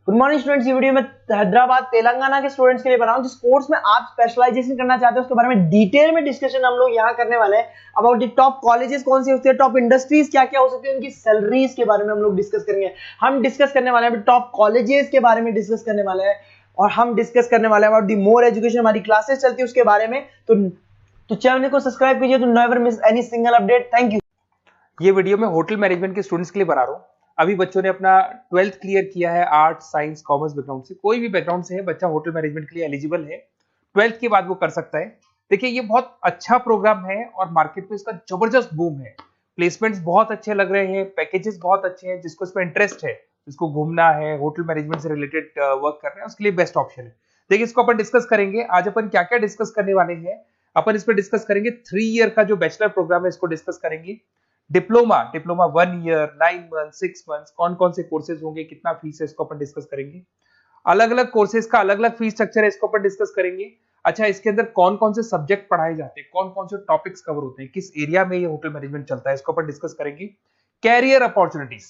Good morning students, ये video मैं हैदराबाद तेलंगाना के स्टूडेंट्स के लिए बना रहा हूं जिस कोर्स में आप स्पेशलाइजेशन करना चाहते हैं उसके बारे में डिटेल में डिस्कशन हम लोग यहाँ करने वाले हैं। अबाउट द टॉप कॉलेजेस कौन सी होती है, टॉप इंडस्ट्रीज क्या क्या हो सकती है, उनकी सैलरीज के बारे में हम लोग डिस्कस करेंगे। हम डिस्कस करने वाले हैं टॉप कॉलेजेस के बारे में डिस्कस करने वाले हैं और हम डिस्कस करने वाले हैं अबाउट द मोर एजुकेशन, हमारी क्लासेस चलती है उसके बारे में। तो चैनल को सब्सक्राइब कीजिए to never miss any single update. Thank you. ये वीडियो मैं होटल मैनेजमेंट के स्टूडेंट्स के लिए बना रहा हूँ। अभी बच्चों ने अपना 12th क्लियर किया है आर्ट साइंस कॉमर्स बैकग्राउंड से, कोई भी बैकग्राउंड से है बच्चा होटल मैनेजमेंट के लिए एलिजिबल है। 12th के बाद वो कर सकता है। देखिए ये बहुत अच्छा प्रोग्राम है और मार्केट में इसका जबरदस्त बूम है। प्लेसमेंट्स बहुत अच्छे लग रहे हैं, पैकेजेस बहुत अच्छे हैं। जिसको इसमें इंटरेस्ट है, जिसको घूमना है, होटल मैनेजमेंट से रिलेटेड वर्क करना है, उसके लिए बेस्ट ऑप्शन है। देखिए इसको अपन डिस्कस करेंगे। आज अपन क्या क्या डिस्कस करने वाले हैं, अपन इस पर डिस्कस करेंगे 3 ईयर का जो बैचलर प्रोग्राम है इसको डिस्कस करेंगे। डिप्लोमा 1 ईयर, 9 मंथ, 6 मंथ, कौन कौन से कोर्सेज होंगे, कितना फीस है, इसको अपन डिस्कस करेंगे। अलग अलग कोर्सेज का अलग अलग फीस स्ट्रक्चर है, इसको अपन डिस्कस करेंगे। अच्छा, इसके अंदर कौन कौन से सब्जेक्ट पढ़ाए जाते हैं, कौन कौन से टॉपिक्स कवर होते हैं, किस एरिया में ये होटल मैनेजमेंट चलता है, इसको अपन डिस्कस करेंगे। कैरियर अपॉर्चुनिटीज,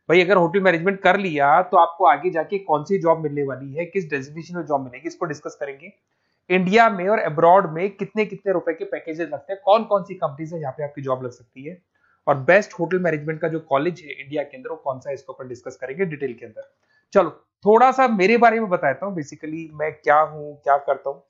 भाई अगर होटल मैनेजमेंट कर लिया तो आपको आगे जाके कौन सी जॉब मिलने वाली है, किस डेजिग्नेशन में जॉब मिलेगी, इसको डिस्कस करेंगे। इंडिया में और अब्रॉड में कितने कितने रुपए के पैकेजेस लगते हैं, कौन कौन सी कंपनीज है जहां पे आपकी जॉब लग सकती है, और बेस्ट होटल मैनेजमेंट का जो कॉलेज है इंडिया के अंदर वो कौन सा है, इसको अपन डिस्कस करेंगे डिटेल के अंदर। चलो थोड़ा सा मेरे बारे में बताता हूँ। बेसिकली मैं क्या हूँ, क्या करता हूँ।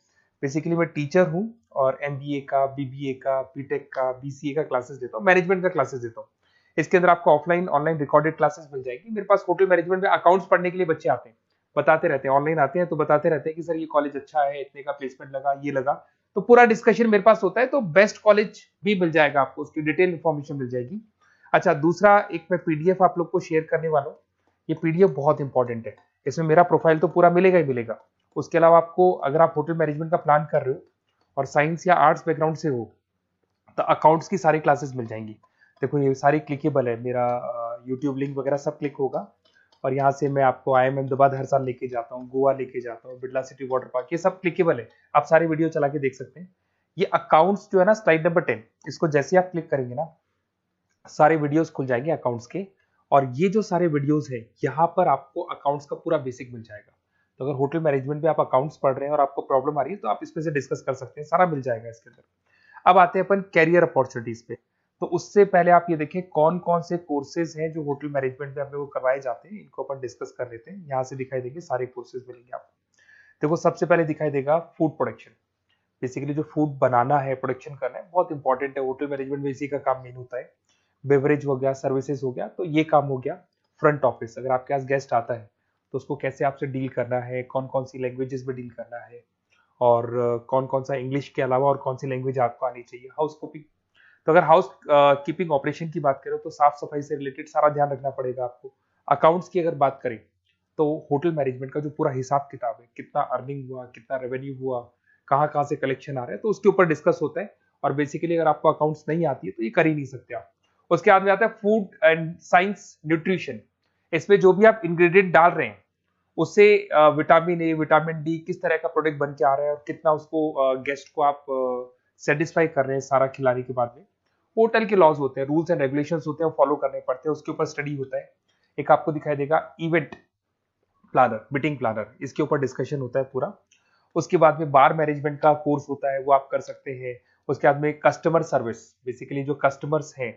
बेसिकली मैं टीचर हूँ और एमबीए का, बीबीए का, बीटेक का, बीसीए का क्लासेस देता हूँ, मैनेजमेंट का क्लासेस देता हूँ। इसके अंदर आपको ऑफलाइन ऑनलाइन रिकॉर्डेड क्लासेस मिल जाएगी। मेरे पास होटल मैनेजमेंट में अकाउंट्स पढ़ने के लिए बच्चे आते हैं, बताते रहते हैं, ऑनलाइन आते हैं तो बताते रहते हैं कि सर ये कॉलेज अच्छा है, इतने का प्लेसमेंट लगा, ये लगा। तो पूरा डिस्कशन मेरे पास होता है, तो बेस्ट कॉलेज भी मिल जाएगा आपको, उसकी डिटेल इंफॉर्मेशन मिल जाएगी। अच्छा, दूसरा एक मैं पीडीएफ आप लोग को शेयर करने वाला हूँ। ये पीडीएफ बहुत इंपॉर्टेंट है, इसमें मेरा प्रोफाइल तो पूरा मिलेगा ही मिलेगा। उसके अलावा आपको अगर आप होटल मैनेजमेंट का प्लान कर रहे हो और साइंस या आर्ट्स बैकग्राउंड से हो तो अकाउंट्स की सारी क्लासेस मिल जाएंगी। देखो ये सारी क्लिकेबल है, मेरा यूट्यूब लिंक वगैरह सब क्लिक होगा और यहाँ से मैं आपको IIM अहमदाबाद हर साल लेके जाता हूँ, गोवा लेके जाता हूँ, बिरला सिटी वाटर पार्क, ये सब क्लिकेबल है। आप सारी वीडियो चला के देख सकते हैं। ये अकाउंट्स जो है ना, स्लाइड नंबर 10, इसको जैसे आप क्लिक करेंगे ना सारे वीडियोस खुल जाएंगे अकाउंट्स के। और ये जो सारे वीडियोस है यहाँ पर आपको अकाउंट्स का पूरा बेसिक मिल जाएगा। तो अगर होटल मैनेजमेंट में आप अकाउंट्स पढ़ रहे हैं और आपको प्रॉब्लम आ रही है तो आप इसमें से डिस्कस कर सकते हैं, सारा मिल जाएगा इसके अंदर। अब आते हैं अपन कैरियर अपॉर्चुनिटीज पे। तो उससे पहले आप ये देखें कौन कौन से कोर्सेज हैं जो होटल मैनेजमेंट में अपने को करवाए जाते हैं, इनको अपन डिस्कस कर लेते हैं। यहाँ से दिखाई देंगे सारे कोर्सेज मिलेंगे आपको। देखो सबसे पहले दिखाई देगा फूड प्रोडक्शन। बेसिकली जो फूड बनाना है, प्रोडक्शन करना है, बहुत इंपॉर्टेंट है। होटल मैनेजमेंट में इसी का काम मेन होता है। बेवरेज हो गया, सर्विसेज हो गया, तो ये काम हो गया। फ्रंट ऑफिस, अगर आपके पास गेस्ट आता है तो उसको कैसे आपसे डील करना है, कौन कौन सी लैंग्वेजेस में डील करना है, और कौन कौन सा इंग्लिश के अलावा और कौन सी लैंग्वेज आपको आनी चाहिए। हाउस कीपिंग, तो अगर हाउस कीपिंग ऑपरेशन की बात करें तो साफ सफाई से रिलेटेड सारा ध्यान रखना पड़ेगा आपको। अकाउंट्स की अगर बात करें तो होटल मैनेजमेंट का जो पूरा हिसाब किताब है, कितना अर्निंग हुआ, कितना रेवेन्यू हुआ, कहाँ कहाँ से कलेक्शन आ रहा है, तो उसके ऊपर डिस्कस होता है। और बेसिकली अगर आपको अकाउंट्स नहीं आती है तो ये कर ही नहीं सकते आप। उसके बाद में आता है फूड एंड साइंस न्यूट्रिशन। इसमें जो भी आप इंग्रेडिएंट डाल रहे हैं उससे विटामिन ए, विटामिन डी, किस तरह का प्रोडक्ट बन के आ रहा है और कितना उसको गेस्ट को आप सेटिस्फाई कर रहे हैं सारा खिलाने के बाद में। होटल के लॉज होते हैं, रूल्स एंड रेगुलेशंस होते हैं, वो फॉलो करने पड़ते हैं, उसके ऊपर स्टडी होता है। एक आपको दिखाई देगा इवेंट प्लानर, मीटिंग प्लानर, इसके ऊपर डिस्कशन होता है पूरा। उसके बाद में बार मैनेजमेंट का कोर्स होता है, वो आप कर सकते हैं। उसके बाद में कस्टमर सर्विस, बेसिकली जो कस्टमर्स हैं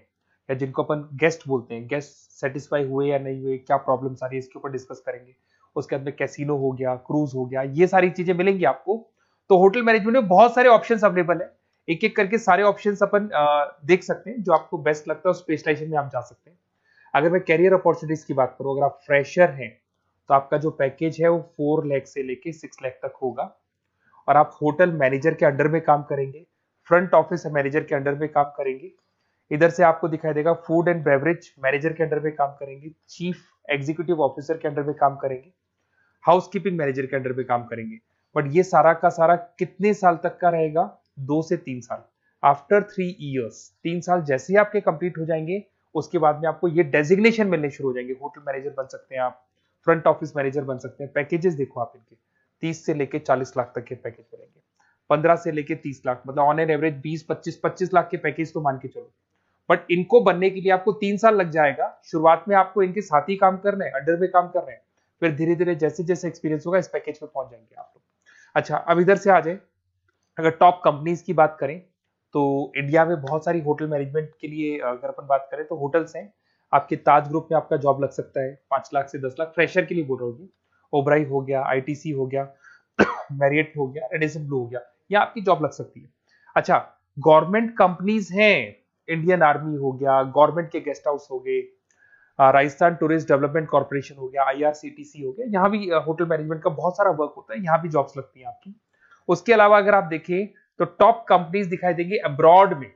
या जिनको अपन गेस्ट बोलते हैं, गेस्ट सेटिस्फाई हुए या नहीं हुए, क्या प्रॉब्लम्स आ रही है, इसके ऊपर डिस्कस करेंगे। उसके बाद में कैसीनो हो गया, क्रूज हो गया, ये सारी चीजें मिलेंगी आपको। तो होटल मैनेजमेंट में बहुत सारे ऑप्शंस अवेलेबल है, एक एक करके सारे ऑप्शंस अपन देख सकते हैं। जो आपको बेस्ट लगता है उस स्पेशलाइजेशन में आप जा सकते हैं। अगर मैं कैरियर अपॉर्चुनिटीज की बात करूं, अगर आप फ्रेशर हैं तो आपका जो पैकेज है वो 4 लाख से लेके 6 लाख तक होगा। और आप होटल मैनेजर के अंडर में काम करेंगे, फ्रंट ऑफिस मैनेजर के अंडर में काम करेंगे। इधर से आपको दिखाई देगा फूड एंड बेवरेज मैनेजर के अंडर में काम करेंगे, चीफ एग्जीक्यूटिव ऑफिसर के अंडर में काम करेंगे, हाउसकीपिंग मैनेजर के अंडर में काम करेंगे। बट ये सारा का सारा कितने साल तक का रहेगा? 2 से 3 साल। आफ्टर 3 ईयर्स, 3 साल जैसे ही आपके कंप्लीट हो जाएंगे उसके बाद में आपको ये डेजिग्नेशन मिलने शुरू हो जाएंगे। होटल मैनेजर बन सकते हैं आप, फ्रंट ऑफिस मैनेजर बन सकते हैं। पैकेजेस देखो आप इनके 30 से लेके 40 लाख तक के पैकेज मिलेंगे, 15 से लेके 30 लाख, मतलब ऑन एन एवरेज 20-25 लाख के पैकेज तो मान के चलो। बट इनको बनने के लिए आपको 3 साल लग जाएगा। शुरुआत में आपको इनके साथ ही काम करना है, अंडर में काम कर रहे हैं। फिर धीरे धीरे जैसे जैसे एक्सपीरियंस होगा इस पैकेज पे पहुंच जाएंगे आप लोग। अच्छा, अब इधर से आ जाए, अगर टॉप कंपनीज की बात करें तो इंडिया में बहुत सारी होटल मैनेजमेंट के लिए अगर अपन बात करें तो होटल्स हैं। आपके ताज ग्रुप में आपका जॉब लग सकता है 5 लाख से 10 लाख, फ्रेशर के लिए बोल रहा हूँ। ओबराई हो गया, आईटीसी हो गया, मैरियट हो गया, रेडिसन ब्लू हो गया, यहाँ आपकी जॉब लग सकती है। अच्छा, गवर्नमेंट कंपनीज हैं, इंडियन आर्मी हो गया, गवर्नमेंट के गेस्ट हाउस हो गए, राजस्थान टूरिस्ट डेवलपमेंट कॉर्पोरेशन हो गया, आईआरसीटीसी हो गया, यहाँ भी होटल मैनेजमेंट का बहुत सारा वर्क होता है, यहाँ भी जॉब्स लगती हैं आपकी। उसके अलावा अगर आप देखें तो टॉप कंपनीज दिखाई देंगे अब्रॉड में।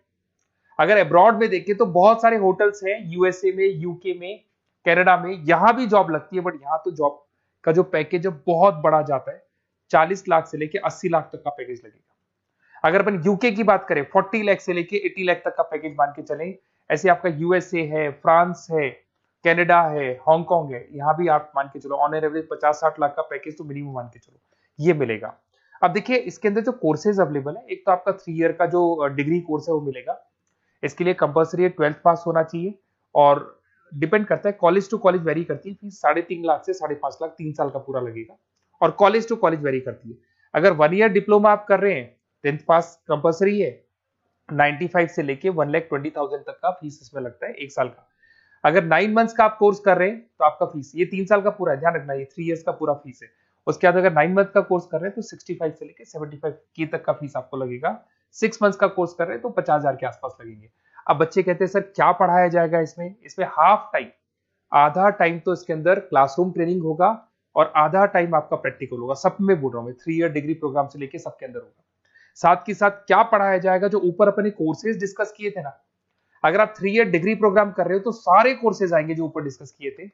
अगर अब्रॉड में देखें तो बहुत सारे होटल्स हैं यूएसए में, यूके में, कनाडा में, यहां भी जॉब लगती है। बट यहाँ तो जॉब का जो पैकेज है बहुत बड़ा जाता है, 40 लाख से लेके 80 लाख तक का पैकेज लगेगा। अगर अपन यूके की बात करें 40 लाख से लेके 80 लाख तक का पैकेज मान के चलें। ऐसे आपका यूएसए है, फ्रांस है, कनाडा है, हांगकांग है, यहाँ भी आप मान के चलो ऑन एवरेज 50-60 लाख का पैकेज तो मिनिमम मान के चलो ये मिलेगा। अब देखिए इसके अंदर जो कोर्सेज अवेलेबल है, एक तो आपका 3 ईयर का जो डिग्री कोर्स है वो मिलेगा। इसके लिए कंपलसरी 12th पास होना चाहिए और डिपेंड करता है, कॉलेज टू कॉलेज वेरी करती है। फीस 3.5 लाख से 5.5 लाख 3 साल का पूरा लगेगा और कॉलेज टू कॉलेज वेरी करती है। अगर 1 ईयर डिप्लोमा आप कर रहे हैं, 10th पास कंपलसरी है, 95 से लेके 1,20,000 तक का फीस इसमें लगता है 1 साल का। अगर 9 मंथ्स का आप कोर्स कर रहे हैं तो आपका फीस, ये 3 साल का पूरा है, ध्यान रखना, ये 3 इयर्स का पूरा फीस है। उसके बाद अगर 9 मंथ का कोर्स कर रहे हैं तो 65 से लेके 75 की तक का फीस आपको लगेगा। 6 मंथ्स का कोर्स कर रहे हैं तो 50,000 के आसपास लगेंगे। अब बच्चे कहते हैं सर क्या पढ़ाया जाएगा इसमें? इसमें हाफ टाइम, आधा टाइम तो इसके अंदर क्लासरूम ट्रेनिंग होगा और आधा टाइम आपका प्रैक्टिकल होगा। सब में बोल रहा हूँ मैं, 3 ईयर डिग्री प्रोग्राम से लेके सबके अंदर होगा। साथ के साथ क्या पढ़ाया जाएगा, जो ऊपर अपने कोर्सेज डिस्कस किए थे ना, अगर आप 3 ईयर डिग्री प्रोग्राम कर रहे हो तो सारे कोर्सेज आएंगे जो ऊपर डिस्कस किए थे।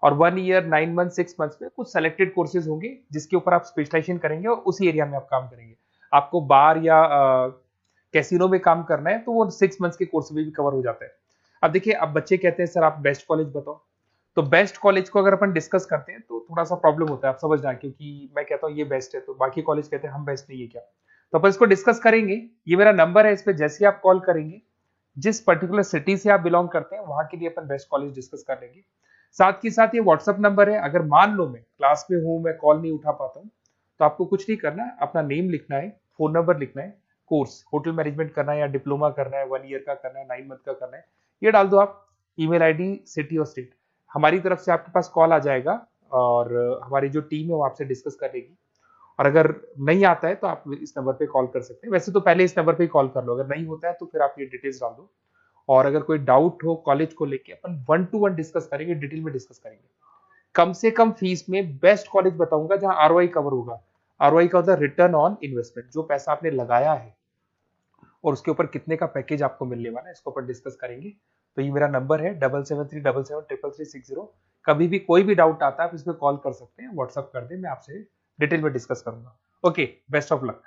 और 1 ईयर, 9 मंथ, 6 मंथ्स में कुछ सेलेक्टेड कोर्सेज होंगे जिसके ऊपर आप स्पेशलाइजेशन करेंगे और उसी एरिया में आप काम करेंगे। आपको बार या कैसीनो में काम करना है तो वो 6 मंथ्स के कोर्स में भी कवर हो जाता है। अब देखिए, अब बच्चे कहते हैं सर आप बेस्ट कॉलेज बताओ। तो बेस्ट कॉलेज को अगर अपन डिस्कस करते हैं तो थोड़ा सा प्रॉब्लम होता है, आप समझना, क्योंकि मैं कहता हूँ ये बेस्ट है तो बाकी कॉलेज कहते हैं हम बेस्ट नहीं है क्या। तो अपन इसको डिस्कस करेंगे। ये मेरा नंबर है, इस पे जैसे आप कॉल करेंगे, जिस पर्टिकुलर सिटी से आप बिलोंग करते हैं वहां के लिए अपन बेस्ट कॉलेज डिस्कस कर लेंगे। साथ ही साथ ये व्हाट्सअप नंबर है, अगर मान लो मैं क्लास में हूं, मैं कॉल नहीं उठा पाता हूँ, तो आपको कुछ नहीं करना है, अपना नेम लिखना है, फोन नंबर लिखना है, कोर्स होटल मैनेजमेंट करना है या डिप्लोमा करना है, 1 ईयर का करना है, 9 मंथ का करना है, ये डाल दो आप, ईमेल आईडी, सिटी और स्टेट। हमारी तरफ से आपके पास कॉल आ जाएगा और हमारी जो टीम है वो आपसे डिस्कस कर लेगी। और अगर नहीं आता है तो आप इस नंबर पे कॉल कर सकते हैं। वैसे तो पहले इस नंबर पे कॉल कर लो, अगर नहीं होता है तो फिर आप ये डिटेल्स डाल दो। और अगर कोई डाउट हो कॉलेज को लेके, अपन 1 to 1 डिस्कस करेंगे, डिटेल में डिस्कस करेंगे। कम से कम फीस में बेस्ट कॉलेज बताऊंगा जहां आरओआई कवर होगा। आरओआई का होता है रिटर्न ऑन इन्वेस्टमेंट, जो पैसा आपने लगाया है और उसके ऊपर कितने का पैकेज आपको मिलने वाला है, इसको अपन डिस्कस करेंगे। तो ये मेरा नंबर है 7737733360। कभी भी कोई भी डाउट आता है आप इस पर कॉल कर सकते हैं, व्हाट्सअप कर दे, मैं आपसे डिटेल में डिस्कस करूंगा। Okay, best of luck.